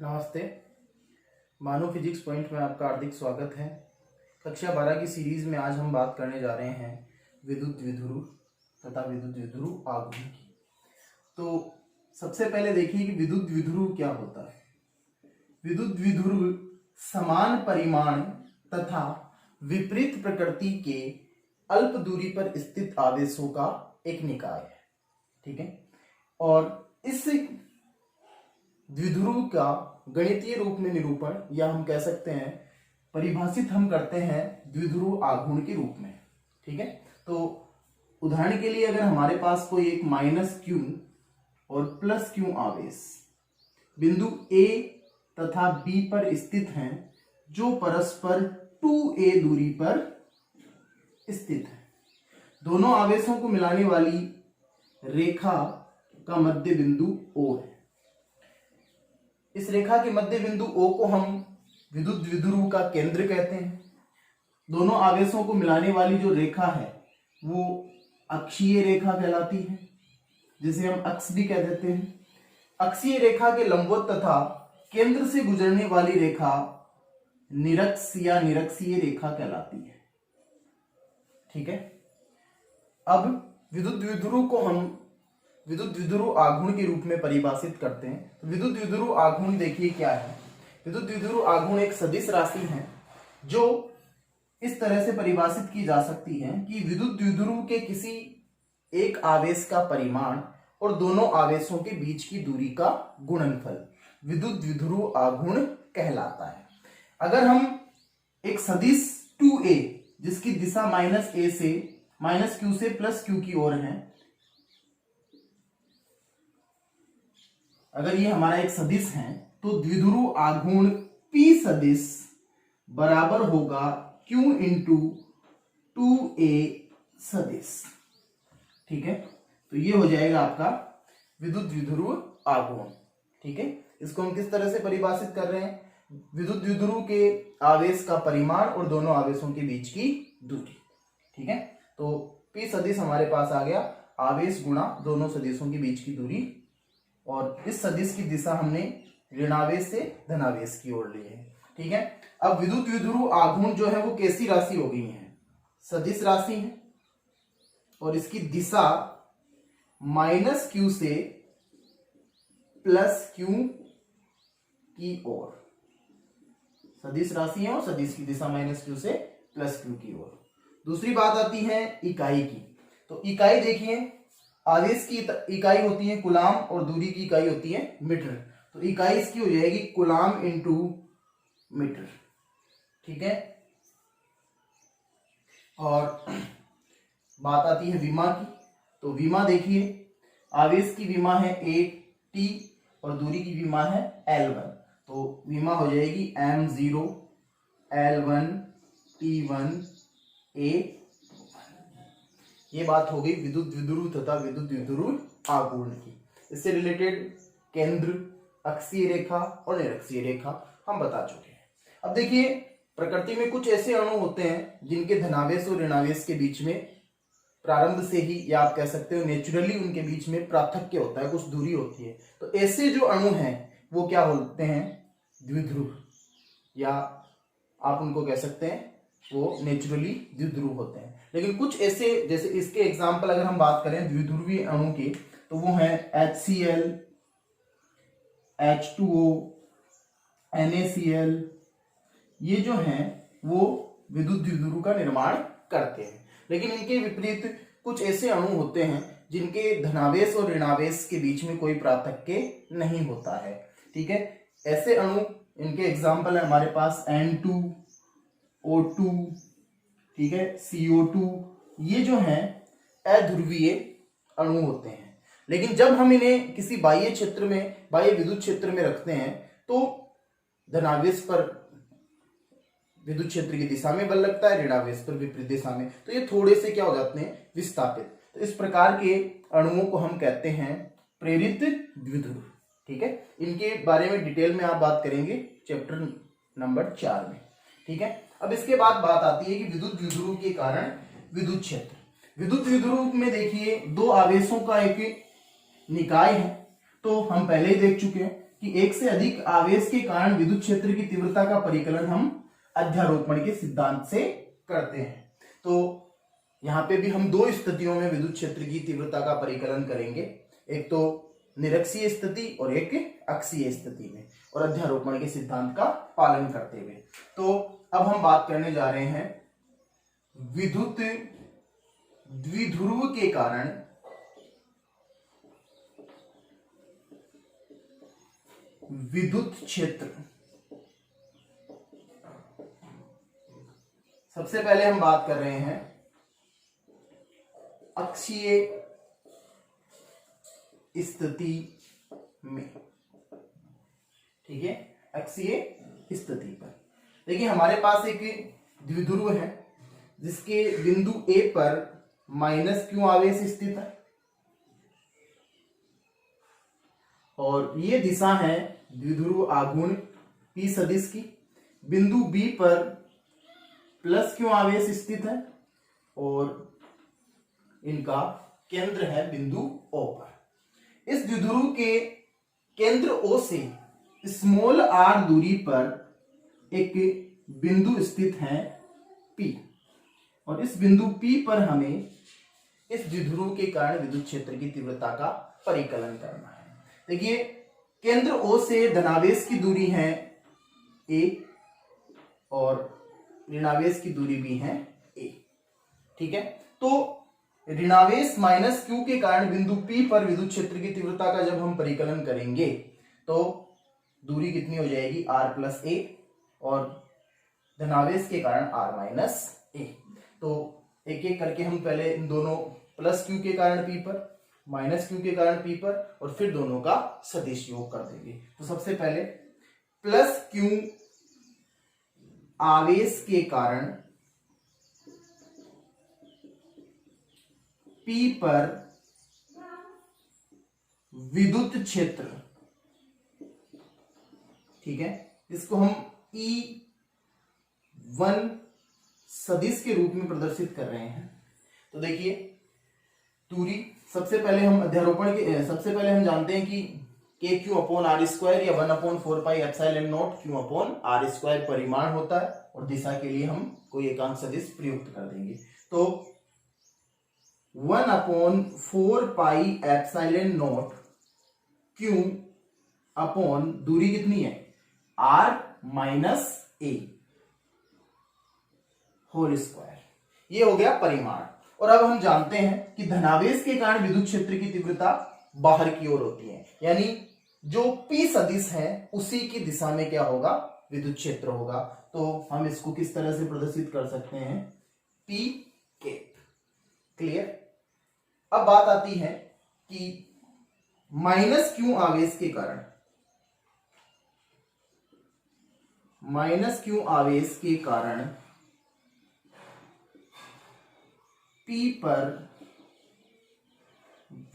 नमस्ते। मानो physics point में आपका हार्दिक स्वागत है। कक्षा 12 की सीरीज में आज हम बात करने जा रहे हैं विद्युत द्विध्रुव तथा विद्युत द्विध्रुव आघूर्ण की। तो सबसे पहले देखिए कि विद्युत द्विध्रुव क्या होता है। विद्युत द्विध्रुव समान परिमाण तथा विपरीत प्रकृति के अल्प दूरी पर स्थित आवेशों का एक निकाय है। ठीक है, और इस द्विध्रुव का गणितीय रूप में निरूपण या हम कह सकते हैं परिभाषित हम करते हैं द्विध्रुव आघूर्ण के रूप में। ठीक है, तो उदाहरण के लिए अगर हमारे पास कोई एक -q और +q आवेश बिंदु A तथा B पर स्थित हैं जो परस्पर 2a दूरी पर स्थित है। दोनों आवेशों को मिलाने वाली रेखा का मध्य बिंदु O है। इस रेखा के मध्य बिंदु O को हम विद्युत द्विध्रुव का केंद्र कहते हैं। दोनों आवेशों को मिलाने वाली जो रेखा है वो अक्षीय रेखा कहलाती है, जिसे हम अक्ष भी कह देते हैं। अक्षीय रेखा के लंबवत तथा केंद्र से गुजरने वाली रेखा निरक्ष या निरक्षीय रेखा कहलाती है। ठीक है, अब विद्युत द्विध्रुव को हम विद्युत द्विध्रुव आघूर्ण के रूप में परिभाषित करते हैं। तो विद्युत द्विध्रुव आघूर्ण देखिए क्या है। विद्युत द्विध्रुव आघूर्ण एक सदिश राशि है जो इस तरह से परिभाषित की जा सकती है कि विद्युत द्विध्रुव के किसी एक आवेश का परिमाण और दोनों आवेशों के बीच की दूरी का गुणनफल विद्युत द्विध्रुव आघूर्ण कहलाता है। अगर हम एक सदिश 2a जिसकी दिशा -a से -q से +q की ओर है, अगर ये हमारा एक सदिश है तो द्विध्रुव आघूर्ण P सदिश बराबर होगा Q इंटू 2a सदिश। ठीक है, तो ये हो जाएगा आपका विद्युत द्विध्रुव आघूर्ण। ठीक है, इसको हम किस तरह से परिभाषित कर रहे हैं, विद्युत द्विध्रुव के आवेश का परिमाण और दोनों आवेशों के बीच की दूरी। ठीक है, तो P सदिश हमारे पास आ गया, आवेश गुणा दोनों सदिशों के बीच की दूरी, और इस सदिश की दिशा हमने ऋणावेश से धनावेश की ओर ली है। ठीक है, अब विद्युत द्विध्रुव आघूर्ण जो है वो कैसी राशि हो गई है, सदिश राशि है, और इसकी दिशा -q से +q की ओर। सदिश राशि है और सदिश की दिशा -q से +q की ओर। दूसरी बात आती है इकाई की। तो इकाई देखिए, आवेश की इकाई होती है कूलाम और दूरी की इकाई होती है मीटर। तो इकाई इसकी हो जाएगी कूलाम इंटू मीटर। ठीक है, और बात आती है विमा की। तो विमा देखिए, आवेश की विमा है a_t और दूरी की विमा है l1। तो विमा हो जाएगी m0 l1 t1 a। ये बात हो गई विद्युत द्विध्रुव तथा विद्युत द्विध्रुव आघूर्ण की। इससे रिलेटेड केंद्र, अक्षीय रेखा और निरक्षीय रेखा हम बता चुके हैं। अब देखिए, प्रकृति में कुछ ऐसे अणु होते हैं जिनके धनावेश और ऋणावेश के बीच में प्रारंभ से ही, या आप कह सकते हो नेचुरली, उनके बीच में प्राथक्य होता है, कुछ दूरी होती है। तो ऐसे जो अणु हैं वो क्या होते हैं, द्विध्रुव, या आप उनको कह सकते हैं वो नेचुरली द्विध्रुव होते हैं। लेकिन कुछ ऐसे, जैसे इसके एग्जाम्पल अगर हम बात करें द्विध्रुवीय अणु के, तो वो है HCl, H2O, NaCl। ये जो हैं वो विद्युत द्विध्रुव का निर्माण करते हैं। लेकिन इनके विपरीत कुछ ऐसे अणु होते हैं जिनके धनावेश और ऋणावेश के बीच में कोई प्राथक्य नहीं होता है। ठीक है, ऐसे अणु, इनके एग्जाम्पल है हमारे पास N2, O2, ठीक है, CO2। ये जो हैं अध्रुवीय अणु होते हैं। लेकिन जब हम इन्हें किसी बाह्य क्षेत्र में, बाह्य विद्युत क्षेत्र में रखते हैं तो धनावेश पर विद्युत क्षेत्र की दिशा में बल लगता है, ऋणावेश पर विपरीत दिशा में। तो ये थोड़े से क्या हो जाते हैं, विस्थापित। तो इस प्रकार के अणुओं को हम कहते हैं प्रेरित द्विध्रुव। ठीक है, इनके बारे में डिटेल में आप बात करेंगे चैप्टर नंबर 4 में। ठीक है, अब इसके बाद बात आती है कि विद्युत द्विध्रुव के कारण विद्युत क्षेत्र। विद्युत द्विध्रुव में देखिए, दो आवेशों का एक निकाय है, तो हम पहले ही देख चुके हैं कि एक से अधिक आवेश के कारण विद्युत क्षेत्र की तीव्रता का परिकलन हम अध्यारोपण के सिद्धांत से करते हैं। तो यहाँ पे भी हम दो स्थितियों में विद्युत क्षेत्र की तीव्रता का परिकलन करेंगे, एक तो निरक्षीय स्थिति और एक अक्षीय स्थिति में, और अध्यारोपण के सिद्धांत का पालन करते हुए। तो अब हम बात करने जा रहे हैं विद्युत द्विध्रुव के कारण विद्युत क्षेत्र। सबसे पहले हम बात कर रहे हैं अक्षीय स्थिति में, ठीक है, अक्षीय स्थिति पर। देखिए हमारे पास एक द्विध्रुव है जिसके बिंदु A पर -q आवेश स्थित है, और ये दिशा है द्विध्रुव आघूर्ण P सदिश की। बिंदु B पर +q आवेश स्थित है, और इनका केंद्र है बिंदु O पर। इस द्विध्रुव के केंद्र O से स्मॉल r दूरी पर एक बिंदु स्थित है P, और इस बिंदु P पर हमें इस द्विध्रुव के कारण विद्युत क्षेत्र की तीव्रता का परिकलन करना है। देखिए केंद्र O से धनावेश की दूरी है a, और ऋणावेश की दूरी भी है a, ठीक है। तो ऋणावेश -q के कारण बिंदु P पर विद्युत क्षेत्र की तीव्रता का जब हम परिकलन करेंगे तो दूरी कितनी हो जाएगी, r+a, और धनावेश के कारण r-a। तो एक एक करके हम पहले इन दोनों +q के कारण P पर, -q के कारण P पर, और फिर दोनों का सदिश योग कर देंगे। तो सबसे पहले +q आवेश के कारण P पर विद्युत क्षेत्र, ठीक है, इसको हम E1 सदिश के रूप में प्रदर्शित कर रहे हैं। तो देखिए दूरी, सबसे पहले हम अध्यारोपण के, सबसे पहले हम जानते हैं कि KQ/r² या 1/4πε0 Q/r² परिमाण होता है, और दिशा के लिए हम कोई एकांक सदिश प्रयुक्त कर देंगे। तो 1/4πε0 Q/ दूरी कितनी है, r-a होल स्क्वायर, ये हो गया परिमाण। और अब हम जानते हैं कि धनावेश के कारण विद्युत क्षेत्र की तीव्रता बाहर की ओर होती है, यानी जो P सदिश है उसी की दिशा में क्या होगा, विद्युत क्षेत्र होगा। तो हम इसको किस तरह से प्रदर्शित कर सकते हैं, P कैप। क्लियर। अब बात आती है कि -q आवेश के कारण, -q आवेश के कारण P पर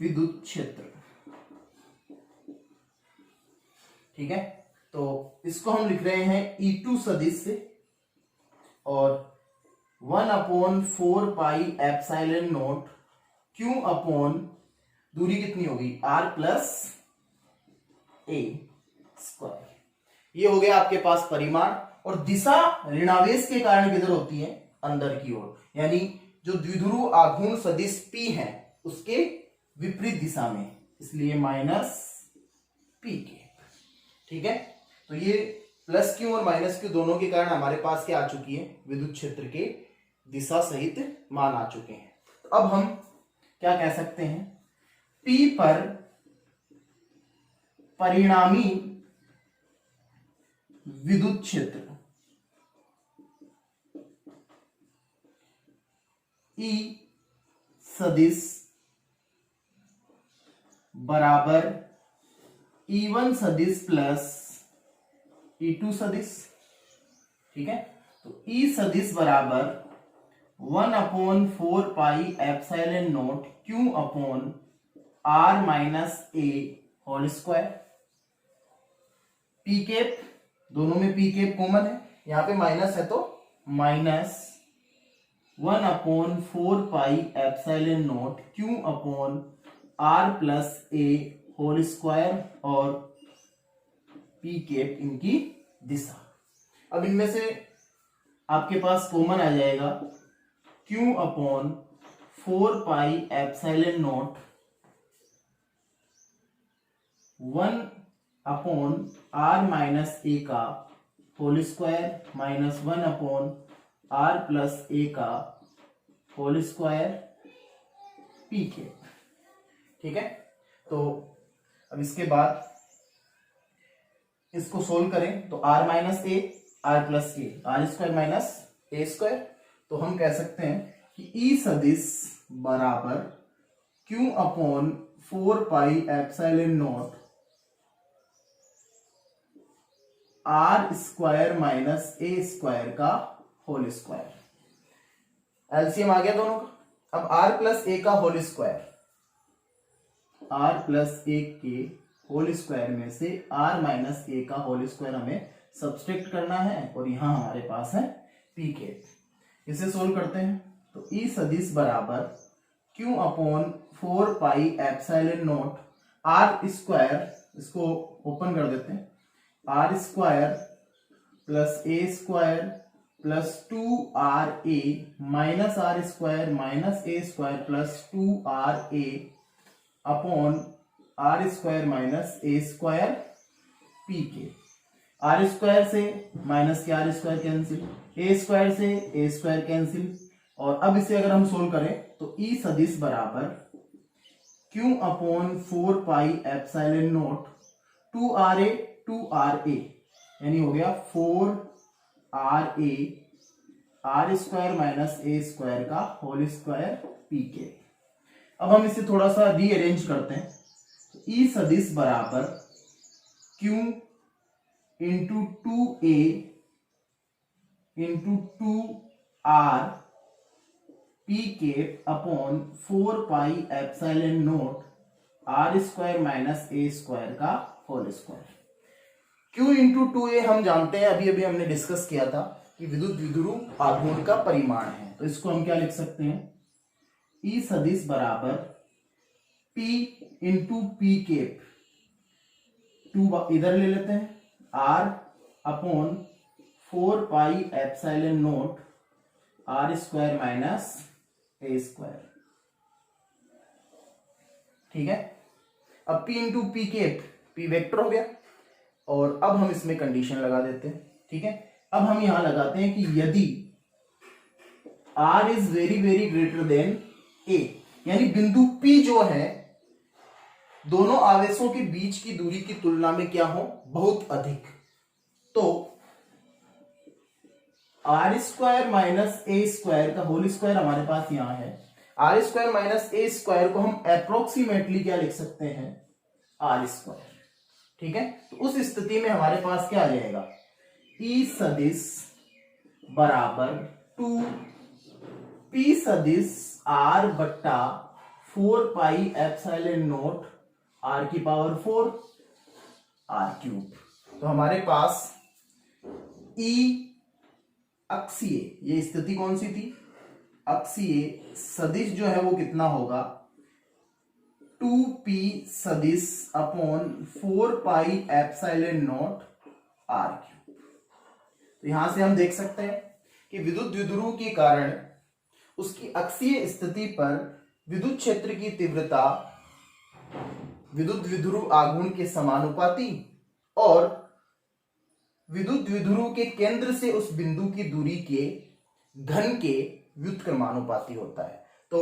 विद्युत क्षेत्र, ठीक है। तो इसको हम लिख रहे हैं E2 सदिश से, और 1/4πε0 Q/ दूरी कितनी होगी, r+a²। ये हो गया आपके पास परिमाण। और दिशा ऋणावेश के कारण किधर होती है, अंदर की ओर, यानी जो द्विध्रुव आघूर्ण सदिश P है उसके विपरीत दिशा में, इसलिए -p के, ठीक है। तो ये +q और -q दोनों के कारण हमारे पास क्या आ चुकी है, विद्युत क्षेत्र के दिशा सहित मान आ चुके हैं। तो अब हम क्या कह सकते हैं, P पर परिणामी विद्युत क्षेत्र E सदिश बराबर E1 सदिश प्लस E2 सदिश, ठीक है। तो E सदिश बराबर 1/4πε0 Q/r-a² P कैप, दोनों में P कैप कॉमन है, यहां पे माइनस है तो -1/4πε0 Q/r+a² और पी कैप इनकी दिशा। अब इनमें से आपके पास कॉमन आ जाएगा Q upon 4 pi epsilon not 1 upon r minus a का whole square minus 1 upon r plus a का होल स्क्वायर पी के। ठीक है, तो अब इसके बाद इसको सोल्व करें तो r minus a r plus a, r square minus a square. तो हम कह सकते हैं कि ई सदिश बराबर Q upon 4 pi epsilon not are square minus a square का होल स्क्वायर। एलसीएम आ गया दोनों का। अब r प्लस ए का whole square, r plus a के होल स्क्वायर में से r माइनस ए का होल स्क्वायर हमें सब्सट्रैक्ट करना है और यहां हमारे पास है पी के। इसे सोल्व करते हैं तो ई सदिश बराबर Q upon 4 pi epsilon not are square, इसको ओपन कर देते हैं, r square plus a square plus 2RA minus r square minus a square plus 2RA upon r square minus a square p के। आर स्क्वायर से minus के r square cancel, a square से a square cancel. और अब इसे अगर हम solve करें तो ई सदिश बराबर Q upon 4 pi epsilon naught 2RA यानी हो गया 4RA r square minus a square का होल स्क्वायर पी के। अब हम इसे थोड़ा सा रीअरेंज करते हैं तो ई सदिश बराबर Q into 2A into 2R P के upon 4 pi epsilon not are square minus a square का whole square. Q into 2A हम जानते हैं, अभी अभी हमने डिस्कस किया था कि विद्युत द्विध्रुव आघूर्ण का परिमाण है। तो इसको हम क्या लिख सकते हैं, ई सदिश बराबर P इंटू पी केप, 2 इधर ले लेते हैं, R upon 4 pi epsilon not are square minus a square. ठीक है, अब P into p cap, P vector हो गया और अब हम इसमें कंडीशन लगा देते हैं। ठीक है, अब हम यहां लगाते हैं कि यदि R is very very greater than A, यानी बिंदु P जो है दोनों आवेशों के बीच की दूरी की तुलना में क्या हो, बहुत अधिक, तो r square minus a square का होल स्क्वायर हमारे पास यहां है, r square minus a square को हम अप्रोक्सीमेटली क्या लिख सकते हैं, आर स्क्वायर। ठीक है, तो उस स्थिति में हमारे पास क्या आ जाएगा, ई सदिश बराबर 2 पी सदिश आर बट्टा 4 पाई एप्सिलॉन नॉट आर की पावर 4 आर क्यूब। तो हमारे पास ई अक्षीय, ये स्थिति कौन सी थी, अक्षीय सदिश जो है वो कितना होगा, 2p सदिश upon 4 pi epsilon not r cube. तो यहां से हम देख सकते हैं कि विद्युत द्विध्रुव के कारण उसकी अक्षीय स्थिति पर विद्युत क्षेत्र की तीव्रता विद्युत द्विध्रुव आघूर्ण के समानुपाती और विद्युत द्विध्रुव के केंद्र से उस बिंदु की दूरी के घन के व्युत्क्रमानुपाती होता है। तो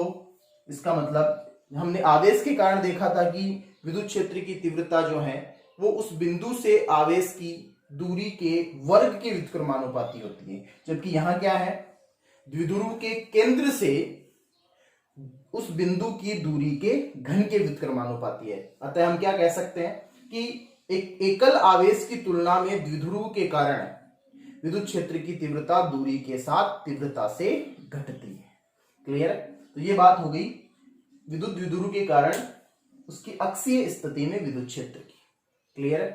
इसका मतलब हमने आवेश के कारण देखा था कि विद्युत क्षेत्र की तीव्रता जो है वो उस बिंदु से आवेश की दूरी के वर्ग के व्युत्क्रमानुपाती होती है, जबकि यहां क्या है, द्विध्रुव के केंद्र से उस बिंदु की दूरी के घन के व्युत्क्रमानुपाती है। अतः हम क्या कह सकते हैं कि एक एकल आवेश की तुलना में द्विध्रुव के कारण विद्युत क्षेत्र की तीव्रता दूरी के साथ तीव्रता से घटती है। क्लियर है, तो ये बात हो गई विद्युत द्विध्रुव के कारण उसकी अक्षीय स्थिति में विद्युत क्षेत्र की। क्लियर है,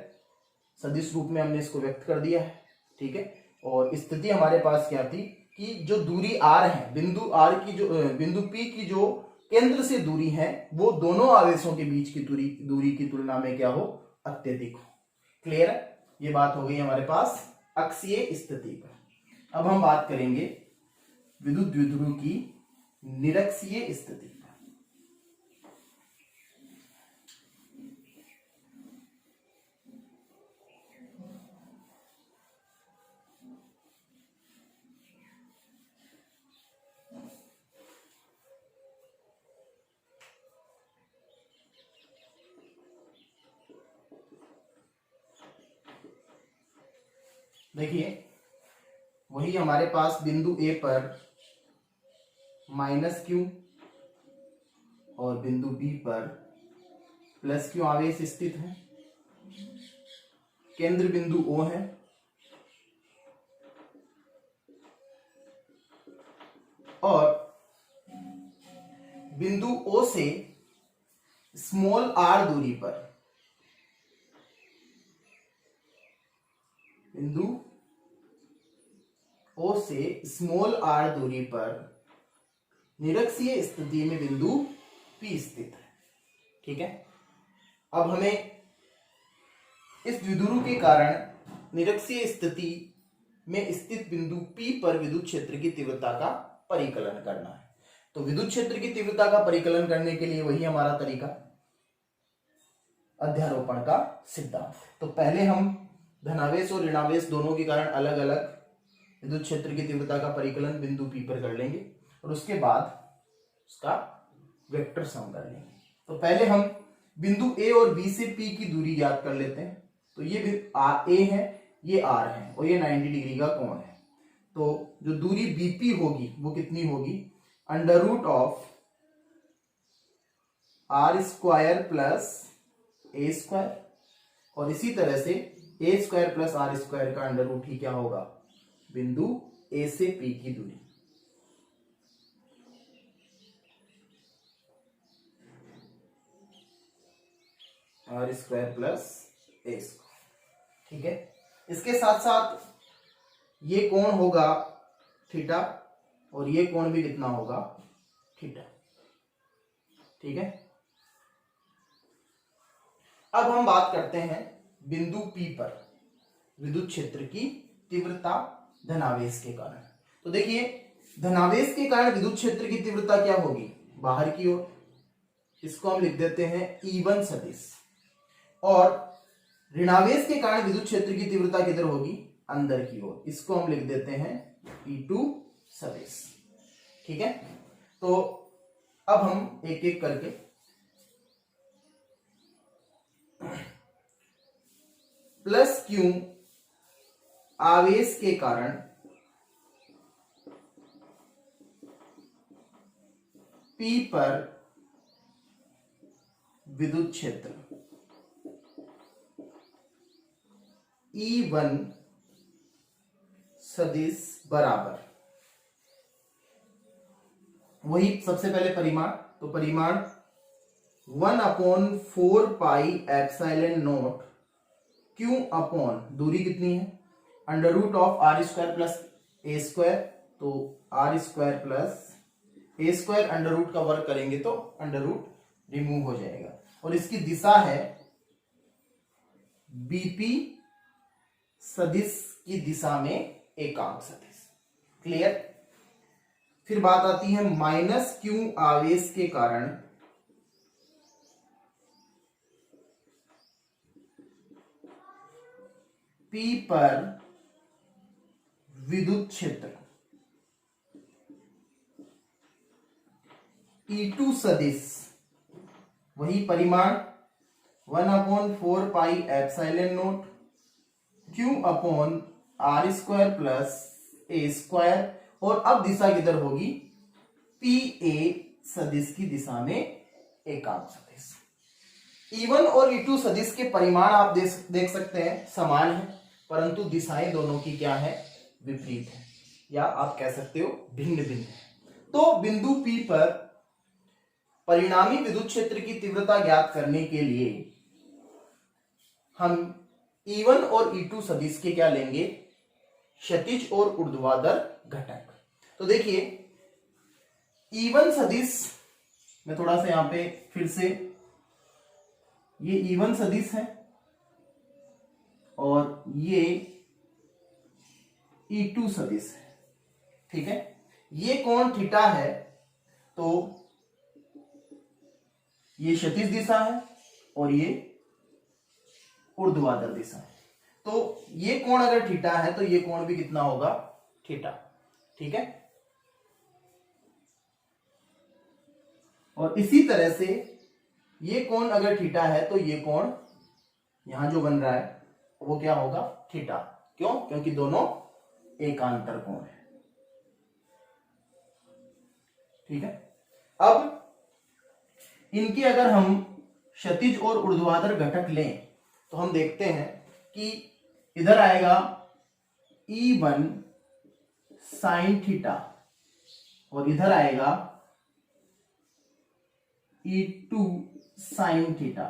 सदिश रूप में हमने इसको व्यक्त कर दिया है। ठीक है, और स्थिति हमारे पास क्या थी कि जो दूरी r है, बिंदु r की जो बिंदु P की जो केंद्र से दूरी है वो दोनों आवेशों के बीच की दूरी की तुलना में क्या हो, अत्यधिक हो। क्लियर है, ये बात हो गई हमारे पास अक्षीय स्थिति पर। अब हम बात करेंगे विद्युत द्विध्रुव की निरक्षीय स्थिति पर। देखिए वही हमारे पास बिंदु ए पर -q और बिंदु बी पर +q आवेश स्थित है। केंद्र बिंदु O है और बिंदु O से स्मॉल r दूरी पर बिंदु O से स्मॉल r दूरी पर निरक्षीय स्थिति में बिंदु P स्थित है। ठीक है, अब हमें इस द्विध्रुव के कारण निरक्षीय स्थिति में स्थित बिंदु P पर विद्युत क्षेत्र की तीव्रता का परिकलन करना है। तो विद्युत क्षेत्र की तीव्रता का परिकलन करने के लिए वही हमारा तरीका, अध्यारोपण का सिद्धांत। तो पहले हम धनावेश और ऋणावेश दोनों के कारण अलग अलग विद्युत क्षेत्र की तीव्रता का परिकलन बिंदु P पर कर लेंगे और उसके बाद उसका वेक्टर सम कर लेंगे। तो पहले हम बिंदु A और B से P की दूरी ज्ञात कर लेते हैं। तो ये A है, ये R है और ये 90 डिग्री का कोण है। तो जो दूरी BP होगी वो कितनी होगी, √ऑफ r² प्लस a², और इसी तरह से a² प्लस r² का √ ही क्या होगा, बिंदु A से P की दूरी। r² plus a²। ठीक है, इसके साथ साथ ये कोण होगा थीटा और ये कोण भी कितना होगा, थीटा। ठीक है, अब हम बात करते हैं बिंदु P पर विद्युत क्षेत्र की तीव्रता धनावेश के कारण। तो देखिए धनावेश के कारण विद्युत क्षेत्र की तीव्रता क्या होगी, बाहर की ओर, इसको हम लिख देते हैं E1 सदिश, और ऋणावेश के कारण विद्युत क्षेत्र की तीव्रता किधर होगी, अंदर की ओर, इसको हम लिख देते हैं E2 सदिश। ठीक है, तो अब हम एक एक करके +q आवेश के कारण P पर विद्युत क्षेत्र E1 सदिश बराबर, वही सबसे पहले परिमाण, तो परिमाण 1/4πε0 q अपॉन दूरी कितनी है, √ऑफ r² प्लस a², तो r² प्लस a² √ का वर्ग करेंगे तो √ रिमूव हो जाएगा, और इसकी दिशा है BP सदिश की दिशा में एकांक सदिश। क्लियर। फिर बात आती है -q आवेश के कारण P पर विद्युत क्षेत्र E2 सदिश, वही परिमाण 1/4πε0 q upon r² plus a², और अब दिशा किधर होगी, PA सदिश की दिशा में एकांक सदिश। E1 और E2 सदिश के परिमाण आप देख सकते हैं समान है, परंतु दिशाएं दोनों की क्या है, विपरीत है, या आप कह सकते हो भिन्न भिन्न है। तो बिंदु P पर परिणामी विद्युत क्षेत्र की तीव्रता ज्ञात करने के लिए हम E1 और E2 सदिश के क्या लेंगे, क्षैतिज और ऊर्ध्वाधर घटक। तो देखिए E1 सदिश, मैं थोड़ा सा यहां पे फिर से, ये E1 सदिश है और ये E2 सदिश है। ठीक है, ये कोण थीटा है, तो ये क्षैतिज दिशा है और ये ऊर्ध्वाधर दिशा है। तो ये कोण अगर थीटा है तो ये कोण भी कितना होगा, थीटा। ठीक है, और इसी तरह से ये कोण अगर थीटा है तो ये कोण यहां जो बन रहा है वो क्या होगा, थीटा। क्यों? क्योंकि दोनों एकांतर कोण है। ठीक है, अब इनके अगर हम क्षैतिज और ऊर्ध्वाधर घटक लें तो हम देखते हैं कि इधर आएगा E1 साइन थीटा और इधर आएगा E2 साइन थीटा।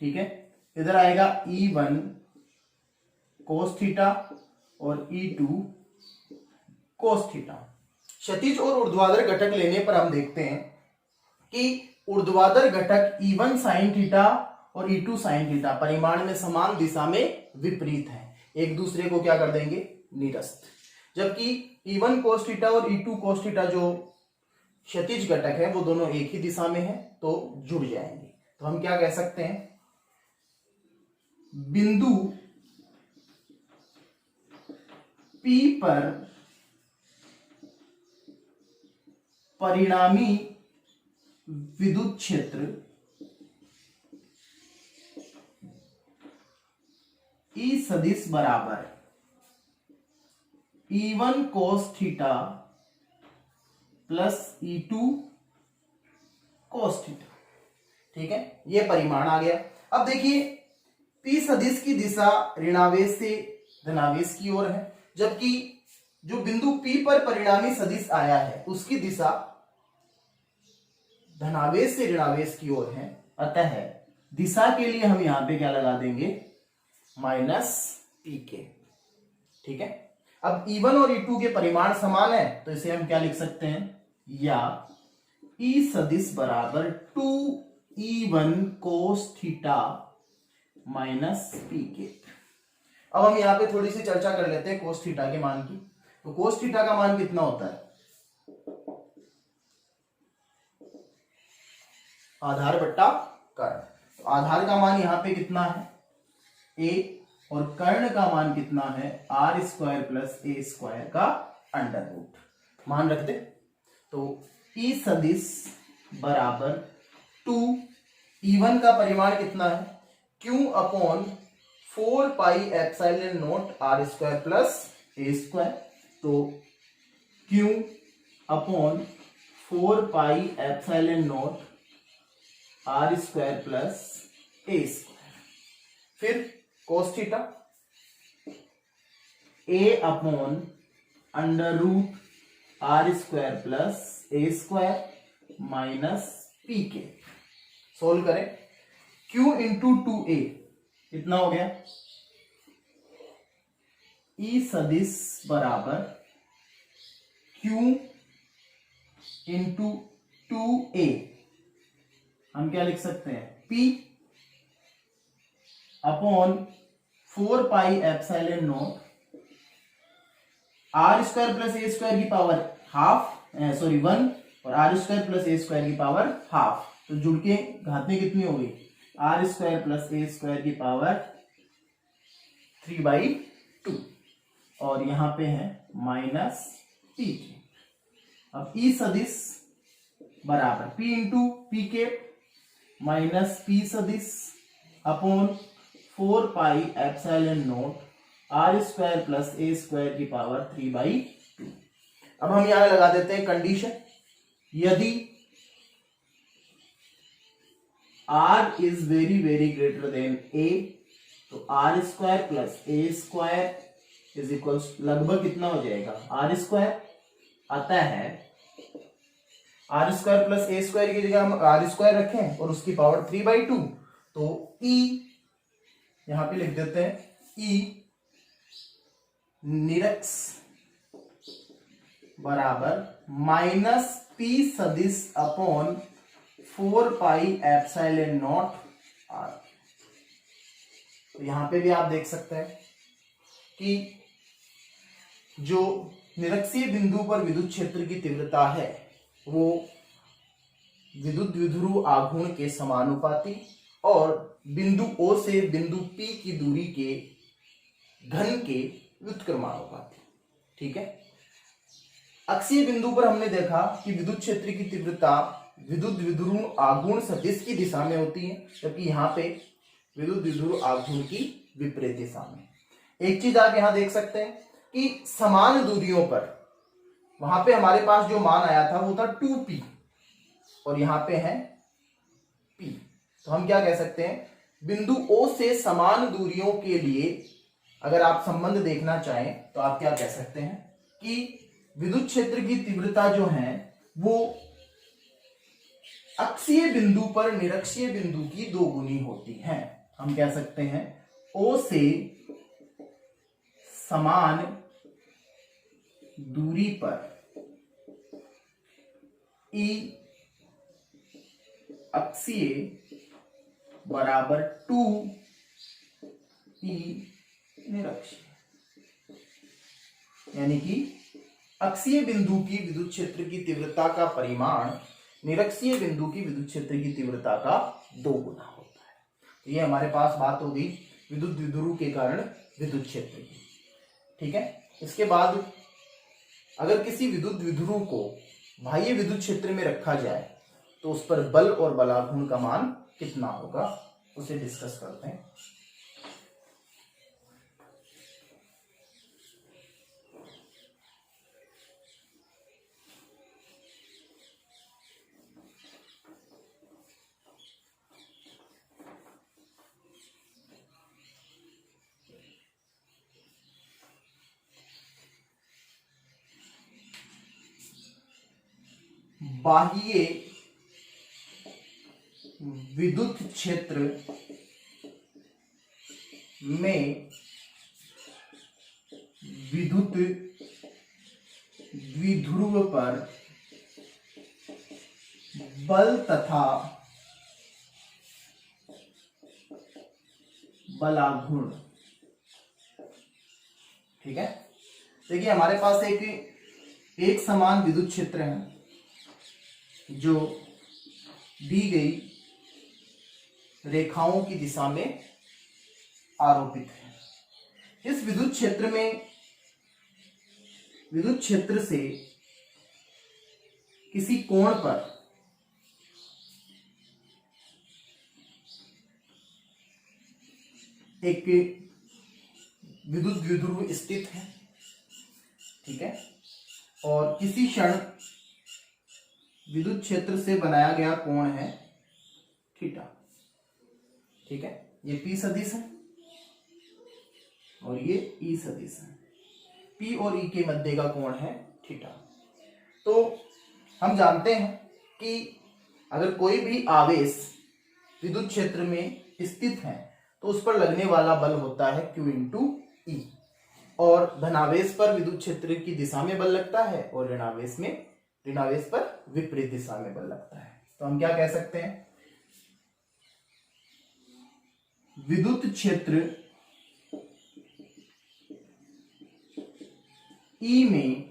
ठीक है, इधर आएगा E1 कोस थीटा और E2 कोस थीटा। क्षैतिज और ऊर्ध्वाधर घटक लेने पर हम देखते हैं कि ऊर्ध्वाधर घटक E1 साइन थीटा और E2 साइन थीटा परिमाण में समान दिशा में विपरीत है, एक दूसरे को क्या कर देंगे, निरस्त। जबकि E1 कोस थीटा और E2 कोस थीटा जो क्षैतिज घटक है वो दोनों एक ही दिशा में है, तो जुड़ जाएंगे। तो हम क्या कह सकते हैं, बिंदु P पर परिणामी विद्युत क्षेत्र E सदिश बराबर E1 cos theta plus E2 cos theta. ठीक है, ये परिमाण आ गया। अब देखिए P सदिश की दिशा ऋणावेश से धनावेश की ओर है, जबकि जो बिंदु P पर परिणामी सदिश आया है उसकी दिशा धनावेश से ऋणावेश की ओर है। अतः दिशा के लिए हम यहां पे क्या लगा देंगे, माइनस PK। ठीक है, अब E1 और E2 के परिमाण समान है तो इसे हम क्या लिख सकते हैं, या E सदिश बराबर 2E1 cos theta minus PK। अब हम यहां पे थोड़ी सी चर्चा कर लेते हैं कोस थीटा के मान की। तो कोस थीटा का मान कितना होता है, आधार बट्टा कर्ण। तो आधार का मान यहां पे कितना है, a, और कर्ण का मान कितना है, r square plus a square का अंडर रूट। मान रख दे। तो E सदिश बराबर 2, E1 का परिमाण कितना है, Q upon 4 pi epsilon not r square plus a square. तो Q upon 4 pi epsilon not r square plus a square. फिर cos theta a upon under root r square plus a square minus PK। Solve करें, Q into 2a कितना हो गया, E सदिश बराबर Q into 2a, हम क्या लिख सकते हैं, P upon 4 pi epsilon not r square plus a square की पावर हाफ, सॉरी 1, और r square plus a square की पावर हाफ। तो जुड़ के घात में कितनी हो गई, r square plus a square की पावर 3/2, और यहां पे है माइनस PK। अब E सदिश बराबर P into PK minus P सदिश upon 4 pi epsilon not r square plus a square की पावर 3/2। अब हम यहां लगा देते हैं कंडीशन, यदि r is very very greater than a तो r square plus a square is equals लगभग कितना हो जाएगा, r स्क्वायर। अतः है r square plus a square की जगह हम r स्क्वायर रखें और उसकी पावर 3/2, तो E यहां पे लिख देते हैं, E निरक्स बराबर माइनस P सदिश upon 4 pi epsilon not r। तो यहां पे भी आप देख सकते हैं कि जो निरक्षीय बिंदु पर विद्युत क्षेत्र की तीव्रता है वो विद्युत द्विध्रुव आघूर्ण के समानुपाती और बिंदु O से बिंदु P की दूरी के घन के व्युत्क्रमानुपाती। ठीक है। अक्षीय बिंदु पर हमने देखा कि विद्युत क्षेत्र की तीव्रता विद्युत द्विध्रुव आघूर्ण सदिश की दिशा में होती है, जबकि यहाँ पे विद्युत द्विध्रुव आघूर्ण की विपरीत दिशा में। एक चीज आप यहां देख सकते हैं कि समान दूरियों पर वहां पे हमारे पास जो मान आया था वो था 2p और यहां पे है p। तो हम क्या कह सकते हैं, बिंदु O से समान दूरियों के लिए अगर आप संबंध देखना चाहें तो आप क्या कह सकते हैं कि विद्युत क्षेत्र की तीव्रता जो है वो अक्षीय बिंदु पर निरक्षीय बिंदु की 2 गुनी होती है। हम कह सकते हैं O से समान दूरी पर E अक्षीय बराबर 2E निरक्षीय, यानी कि अक्षीय बिंदु की विद्युत क्षेत्र की तीव्रता का परिमाण निरक्षीय बिंदु की विद्युत क्षेत्र की तीव्रता का 2 गुना होता है। तो ये हमारे पास बात हो गई विद्युत द्विध्रुव के कारण विद्युत क्षेत्र की। ठीक है। इसके बाद अगर किसी विद्युत द्विध्रुव को बाह्य विद्युत क्षेत्र में रखा जाए तो उस पर बल और बलाघूर्ण का मान कितना होगा उसे डिस्कस करते हैं। बाह्य विद्युत क्षेत्र में विद्युत द्विध्रुव पर बल तथा बलाघूर्ण। ठीक है। देखिए हमारे पास एक समान विद्युत क्षेत्र है जो दी गई रेखाओं की दिशा में आरोपित है। इस विद्युत क्षेत्र में विद्युत क्षेत्र से किसी कोण पर एक विद्युत द्विध्रुव स्थित है। ठीक है। और किसी क्षण विद्युत क्षेत्र से बनाया गया कोण है थीटा। ठीक है। ये P सदिश है और ये E सदिश है। P और E के मध्य का कोण है थीटा। तो हम जानते हैं कि अगर कोई भी आवेश विद्युत क्षेत्र में स्थित है तो उस पर लगने वाला बल होता है Q इंटू E, और धनावेश पर विद्युत क्षेत्र की दिशा में बल लगता है और ऋणावेश पर विपरीत दिशा में बल लगता है। तो हम क्या कह सकते हैं, विद्युत क्षेत्र E में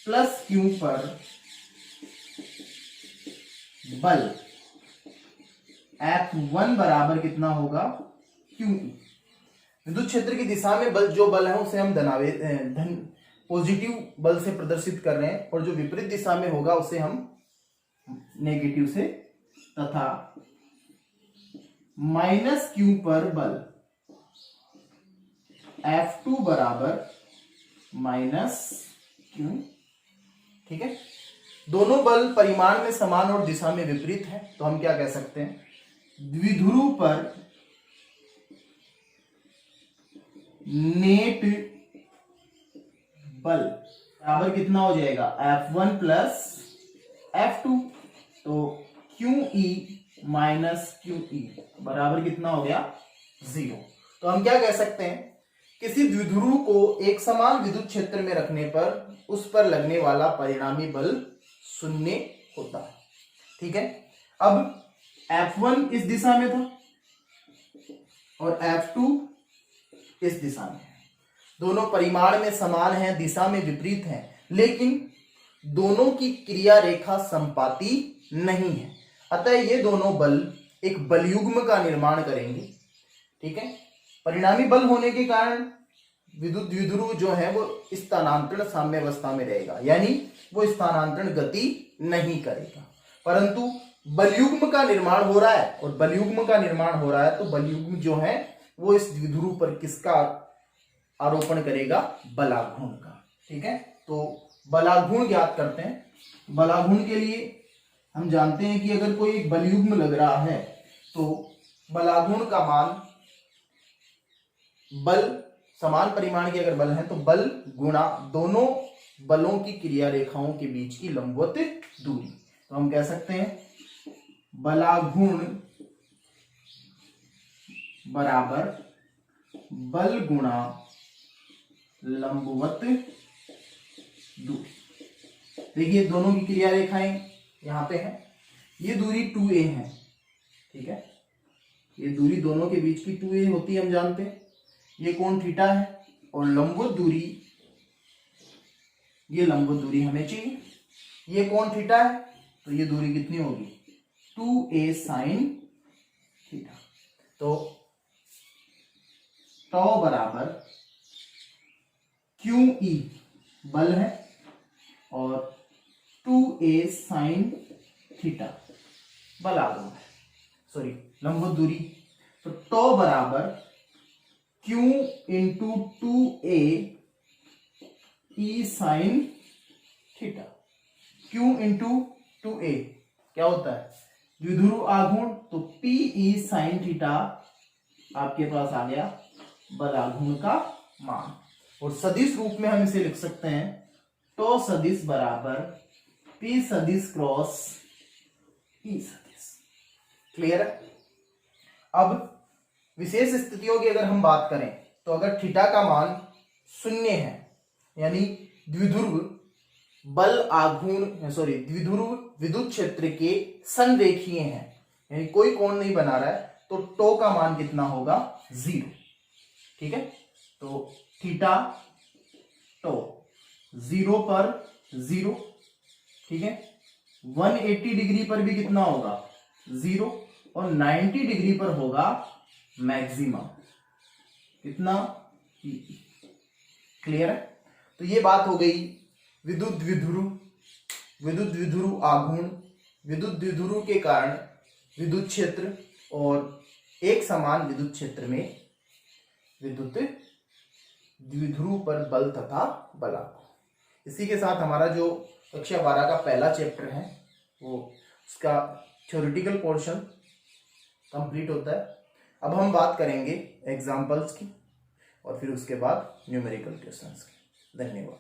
प्लस Q पर बल F1 बराबर कितना होगा QE। विद्युत क्षेत्र की दिशा में बल जो बल है उसे हम पॉजिटिव बल से प्रदर्शित कर रहे हैं और जो विपरीत दिशा में होगा उसे हम नेगेटिव से, तथा माइनस Q पर बल F2 बराबर माइनस Q। ठीक है। दोनों बल परिमाण में समान और दिशा में विपरीत है, तो हम क्या कह सकते हैं, द्विध्रुव पर नेट बल बराबर कितना हो जाएगा F1 प्लस F2। तो QE माइनस QE बराबर कितना हो गया 0। तो हम क्या कह सकते हैं, किसी द्विध्रुव को एक समान विद्युत क्षेत्र में रखने पर उस पर लगने वाला परिणामी बल 0 होता है। ठीक है। अब F1 इस दिशा में था और F2 इस दिशा में है। दोनों परिमाण में समान हैं, दिशा में विपरीत हैं, लेकिन दोनों की क्रिया रेखा समपाती नहीं है। अतः ये दोनों बल एक बलयुग्म का निर्माण करेंगे। ठीक है, परिणामी बल होने के कारण विद्युत द्विध्रुव जो है वो स्थानांतरण साम्यावस्था में रहेगा, यानी वो स्थानांतरण गति नहीं करेगा। परंतु बलयुग्म का निर्माण हो रहा है, और बलयुग्म का निर्माण हो रहा है तो बलयुग्म जो है वो इस द्विध्रुव पर किसका आरोपण करेगा? बलाघूर्ण का। ठीक है, तो बलाघूर्ण ज्ञात करते हैं। बलाघूर्ण के लिए हम जानते हैं कि अगर कोई एक बलयुग्म लग रहा है तो बलाघूर्ण का मान, बल समान परिमाण के अगर बल है तो बल गुणा दोनों बलों की क्रिया रेखाओं के बीच की लंबवत दूरी। तो हम कह सकते हैं बलाघूर्ण बराबर बल गुणा लंबवत दूरी। देखिए दोनों की क्रिया रेखाएं यहां पे है, ये दूरी 2a है। ठीक है, ये दूरी दोनों के बीच की 2a होती है, हम जानते हैं। ये कोण थीटा है और लंबवत दूरी, ये लंबवत दूरी हमें चाहिए। ये कोण थीटा है तो ये दूरी कितनी होगी? 2a sin theta. तो टॉ बराबर QE बल है और 2a sin थीटा बल आघूर्ण है, सॉरी लंबवत दूरी। तो टॉ बराबर Q into 2a E sin theta. Q into 2a क्या होता है? द्विध्रुव आघूर्ण, तो PE sin थीटा आपके पास आ गया बल आघूर्ण का मान। और सदिश रूप में हम इसे लिख सकते हैं टॉ सदिश बराबर P सदिश क्रॉस E सदिश। क्लियर है? अब विशेष स्थितियों की अगर हम बात करें तो अगर थीटा का मान 0 है, यानी द्विध्रुव बल आघूर्ण द्विध्रुव विद्युत क्षेत्र के संरेखीय हैं, यानी कोई कोण नहीं बना रहा है, तो टॉ का मान कितना होगा? 0। ठीक है, तो थीटा टॉ 0 पर 0। ठीक है, 180 डिग्री पर भी कितना होगा? 0, और 90 डिग्री पर होगा मैक्सिमम कितना? क्लियर है? तो ये बात हो गई विद्युत द्विध्रुव आघूर्ण, विद्युत द्विध्रुव के कारण विद्युत क्षेत्र और एक समान विद्युत क्षेत्र में विद्युत द्विध्रुव पर बल तथा बलाघूर्ण। इसी के साथ हमारा जो कक्षा 12 का पहला चैप्टर है वो उसका थ्योरेटिकल पोर्शन कंप्लीट होता है। अब हम बात करेंगे एग्जाम्पल्स की और फिर उसके बाद न्यूमेरिकल क्वेश्चंस की। धन्यवाद।